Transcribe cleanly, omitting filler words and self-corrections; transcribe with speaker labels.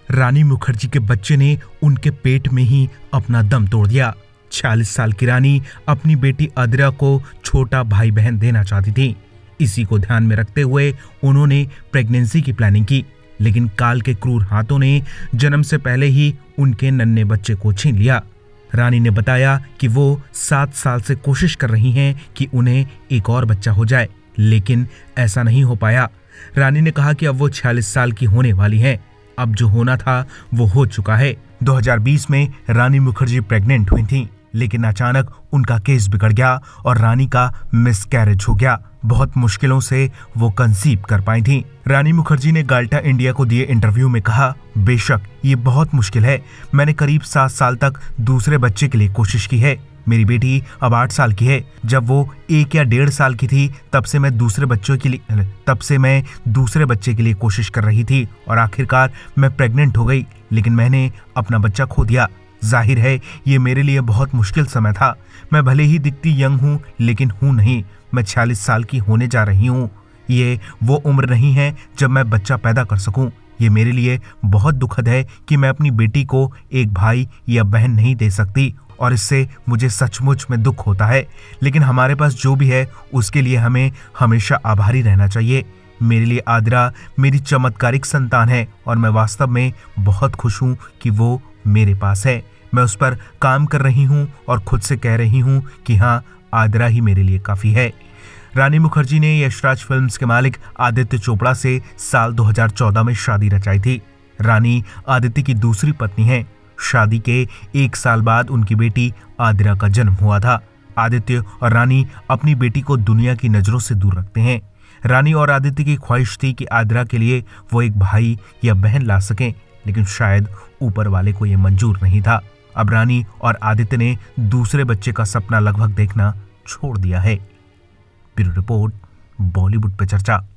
Speaker 1: रानी मुखर्जी के बच्चे ने उनके पेट में ही अपना दम तोड़ दिया। 46 साल की रानी अपनी बेटी आदिरा को छोटा भाई बहन देना चाहती थी। इसी को ध्यान में रखते हुए उन्होंने प्रेगनेंसी की प्लानिंग की, लेकिन काल के क्रूर हाथों ने जन्म से पहले ही उनके नन्हे बच्चे को छीन लिया। रानी ने बताया कि वो 7 साल से कोशिश कर रही हैं कि उन्हें एक और बच्चा हो जाए, लेकिन ऐसा नहीं हो पाया। रानी ने कहा कि अब वो 46 साल की होने वाली हैं। अब जो होना था वो हो चुका है। 2020 में रानी मुखर्जी प्रेग्नेंट हुई थीं, लेकिन अचानक उनका केस बिगड़ गया और रानी का मिसकैरेज हो गया। बहुत मुश्किलों से वो कंसीव कर पाई थीं। रानी मुखर्जी ने गाल्टा इंडिया को दिए इंटरव्यू में कहा, बेशक ये बहुत मुश्किल है। मैंने करीब 7 साल तक दूसरे बच्चे के लिए कोशिश की है। मेरी बेटी अब 8 साल की है। जब वो 1 या 1.5 साल की थी तब से मैं दूसरे बच्चे के लिए कोशिश कर रही थी और आखिरकार मैं प्रेग्नेंट हो गई, लेकिन मैंने अपना बच्चा खो दिया। जाहिर है ये मेरे लिए बहुत मुश्किल समय था। मैं भले ही दिखती यंग हूँ, लेकिन हूँ नहीं। मैं 46 साल की होने जा रही हूँ। ये वो उम्र नहीं है जब मैं बच्चा पैदा कर सकूं। ये मेरे लिए बहुत दुखद है कि मैं अपनी बेटी को एक भाई या बहन नहीं दे सकती और इससे मुझे सचमुच में दुख होता है। लेकिन हमारे पास जो भी है उसके लिए हमें हमेशा आभारी रहना चाहिए। मेरे लिए आदिरा मेरी चमत्कारिक संतान है और मैं वास्तव में बहुत खुश हूँ कि वो मेरे पास है। मैं उस पर काम कर रही हूँ और खुद से कह रही हूँ कि हाँ, आदिरा ही मेरे लिए काफी है। रानी मुखर्जी ने यशराज फिल्म्स के मालिक आदित्य चोपड़ा से साल 2014 में शादी रचाई थी। रानी आदित्य की दूसरी पत्नी हैं। शादी के 1 साल बाद उनकी बेटी आदिरा का जन्म हुआ था। आदित्य और रानी अपनी बेटी को दुनिया की नजरों से दूर रखते हैं। रानी और आदित्य की ख्वाहिश थी कि आदिरा के लिए वो एक भाई या बहन ला सकें, लेकिन शायद ऊपर वाले को यह मंजूर नहीं था। अब रानी और आदित्य ने दूसरे बच्चे का सपना लगभग देखना छोड़ दिया है। ब्यूरो रिपोर्ट, बॉलीवुड पे चर्चा।